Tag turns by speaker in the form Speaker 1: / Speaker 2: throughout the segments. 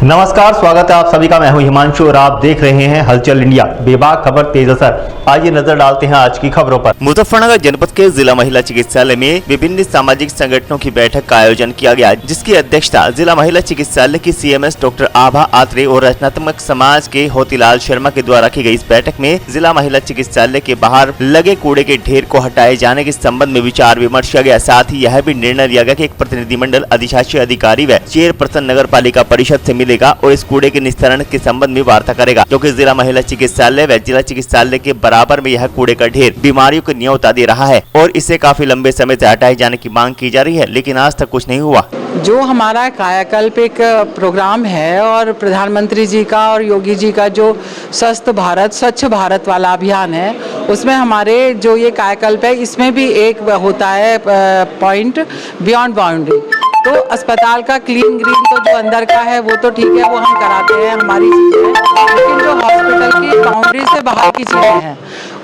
Speaker 1: नमस्कार, स्वागत है आप सभी का। मैं हूं हिमांशु और आप देख रहे हैं हलचल इंडिया, बेबाक खबर तेज असर। आइए नजर डालते हैं आज की खबरों पर।
Speaker 2: मुजफ्फरनगर जनपद के जिला महिला चिकित्सालय में विभिन्न सामाजिक संगठनों की बैठक का आयोजन किया गया, जिसकी अध्यक्षता जिला महिला चिकित्सालय की सीएमएस डॉक्टर आभा आत्रे और रचनात्मक समाज के होतीलाल शर्मा के द्वारा की गई। इस बैठक में जिला महिला चिकित्सालय के बाहर लगे कूड़े के ढेर को हटाए जाने के संबंध में विचार विमर्श किया गया। साथ ही यह भी निर्णय लिया गया कि एक प्रतिनिधिमंडल अधिशासी अधिकारी व चेयरपर्सन नगर पालिका परिषद से मिलेगा और इस कूड़े के निस्तारण के संबंध में वार्ता करेगा, क्योंकि जिला महिला चिकित्सालय व जिला चिकित्सालय के बराबर में यह कूड़े का ढेर बीमारियों को न्योता दे रहा है और इसे काफी लंबे समय से हटाए जाने की मांग की जा रही है, लेकिन आज तक कुछ नहीं हुआ।
Speaker 3: जो हमारा कायाकल्प एक प्रोग्राम है और प्रधानमंत्री जी का और योगी जी का जो स्वस्थ भारत स्वच्छ भारत वाला अभियान है, उसमें हमारे जो ये कायाकल्प है इसमें भी एक होता है पॉइंट बियॉन्ड बाउंड्री। तो अस्पताल का क्लीन ग्रीन तो जो अंदर का है वो तो ठीक है, वो हम कराते हैं, हमारी चीज़ें हैं, लेकिन जो हॉस्पिटल की बाउंड्री से बाहर की चीज़ें हैं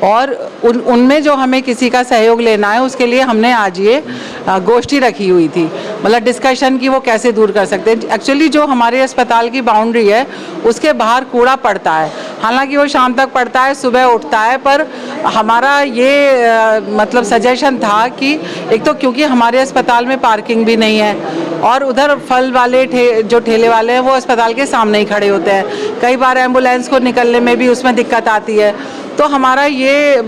Speaker 3: और उनमें जो हमें किसी का सहयोग लेना है, उसके लिए हमने आज ये गोष्ठी रखी हुई थी, मतलब डिस्कशन की वो कैसे दूर कर सकते हैं। एक्चुअली जो हमारे अस्पताल की बाउंड्री है उसके बाहर कूड़ा पड़ता है, हालांकि वो शाम तक पड़ता है, सुबह उठता है, पर हमारा ये मतलब सजेशन था कि एक तो क्योंकि हमारे अस्पताल में पार्किंग भी नहीं है और उधर फल वाले जो ठेले वाले हैं वो अस्पताल के सामने ही खड़े होते हैं, कई बार एम्बुलेंस को निकलने में भी उसमें दिक्कत आती है। तो हमारा ये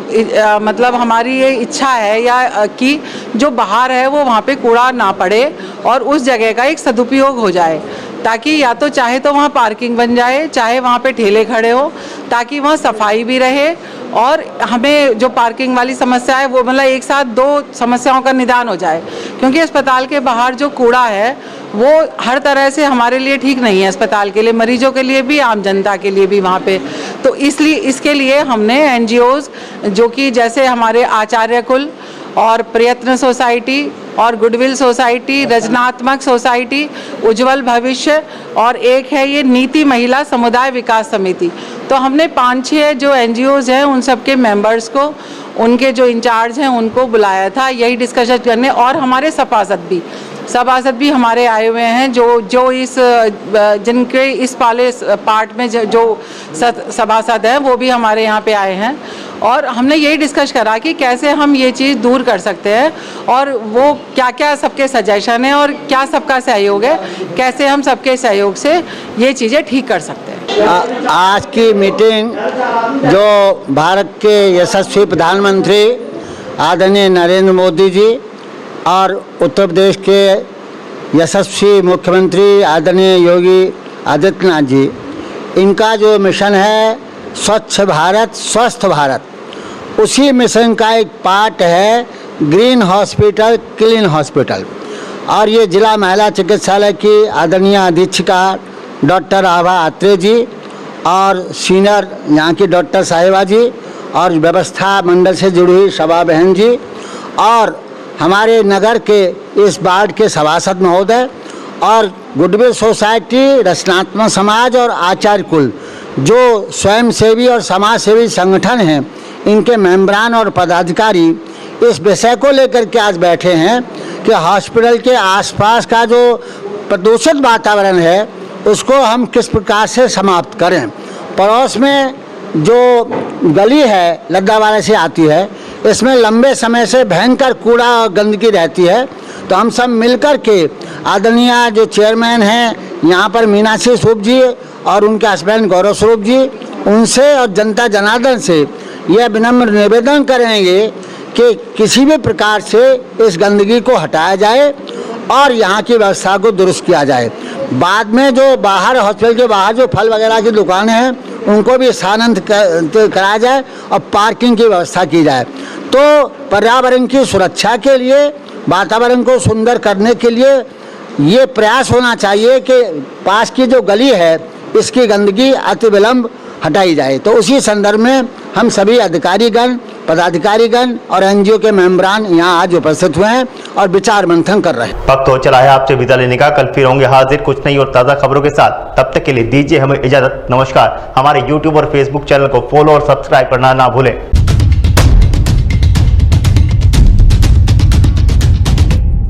Speaker 3: मतलब हमारी ये इच्छा है या कि जो बाहर है वो वहाँ पे कूड़ा ना पड़े और उस जगह का एक सदुपयोग हो जाए, ताकि या तो चाहे तो वहाँ पार्किंग बन जाए, चाहे वहाँ पे ठेले खड़े हो, ताकि वहाँ सफाई भी रहे और हमें जो पार्किंग वाली समस्या है वो मतलब एक साथ दो समस्याओं का निदान हो जाए। क्योंकि अस्पताल के बाहर जो कूड़ा है वो हर तरह से हमारे लिए ठीक नहीं है, अस्पताल के लिए, मरीजों के लिए भी, आम जनता के लिए भी वहाँ पे। तो इसलिए इसके लिए हमने एनजीओज जो कि जैसे हमारे आचार्य कुल और प्रयत्न सोसाइटी और गुडविल सोसाइटी, रचनात्मक सोसाइटी, उज्जवल भविष्य और एक है ये नीति महिला समुदाय विकास समिति, तो हमने 5-6 जो एनजीओज हैं उन सब के मेंबर्स को, उनके जो इंचार्ज हैं उनको बुलाया था यही डिस्कशन करने। और हमारे सभासद भी हमारे आए हुए हैं, जो इस जिनके इस वाले पार्ट में जो सभासद हैं वो भी हमारे यहाँ पे आए हैं और हमने यही डिस्कस करा कि कैसे हम ये चीज़ दूर कर सकते हैं और वो क्या क्या सबके सजेशन है और क्या सबका सहयोग है, कैसे हम सबके सहयोग से ये चीज़ें ठीक कर सकते हैं।
Speaker 4: आज की मीटिंग जो भारत के यशस्वी प्रधानमंत्री आदरणीय नरेंद्र मोदी जी और उत्तर प्रदेश के यशस्वी मुख्यमंत्री आदरणीय योगी आदित्यनाथ जी, इनका जो मिशन है स्वच्छ भारत स्वस्थ भारत, उसी मिशन का एक पार्ट है ग्रीन हॉस्पिटल क्लीन हॉस्पिटल। और ये जिला महिला चिकित्सालय की आदरणीय अधीक्षिका डॉक्टर आभा आत्रे जी और सीनियर यहाँ की डॉक्टर साहिबा जी और व्यवस्था मंडल से जुड़ी हुई शबा बहन जी और हमारे नगर के इस वार्ड के सभासद महोदय और गुडविल सोसाइटी, रचनात्मक समाज और आचार्य कुल जो स्वयंसेवी और समाज सेवी संगठन हैं, इनके मेंबरान और पदाधिकारी इस विषय को लेकर के आज बैठे हैं कि हॉस्पिटल के आसपास का जो प्रदूषित वातावरण है उसको हम किस प्रकार से समाप्त करें। पड़ोस में जो गली है लद्दावाला से आती है, इसमें लंबे समय से भयंकर कूड़ा और गंदगी रहती है, तो हम सब मिलकर के आदरणीय जो चेयरमैन हैं यहाँ पर मीनाक्षी स्वरूप जी और उनके हस्बैंड गौरव स्वरूप जी, उनसे और जनता जनार्दन से यह विनम्र निवेदन करेंगे कि किसी भी प्रकार से इस गंदगी को हटाया जाए और यहाँ की व्यवस्था को दुरुस्त किया जाए। बाद में जो बाहर हॉस्पिटल के बाहर जो फल वगैरह की दुकानें हैं उनको भी स्थानांतरित कराया जाए और पार्किंग की व्यवस्था की जाए। तो पर्यावरण की सुरक्षा के लिए, वातावरण को सुंदर करने के लिए ये प्रयास होना चाहिए कि पास की जो गली है इसकी गंदगी अति विलंब हटाई जाए। तो उसी संदर्भ में हम सभी अधिकारीगण, पदाधिकारीगण और एनजीओ के मेंबरान यहाँ आज उपस्थित हुए हैं और विचार मंथन कर रहे हैं।
Speaker 1: वक्त हो चला है आपसे विदा लेने का, कल फिर होंगे हाजिर कुछ नई और ताज़ा खबरों के साथ। तब तक के लिए दीजिए हमें इजाजत। नमस्कार। हमारे यूट्यूब और फेसबुक चैनल को फॉलो और सब्सक्राइब करना ना भूलें।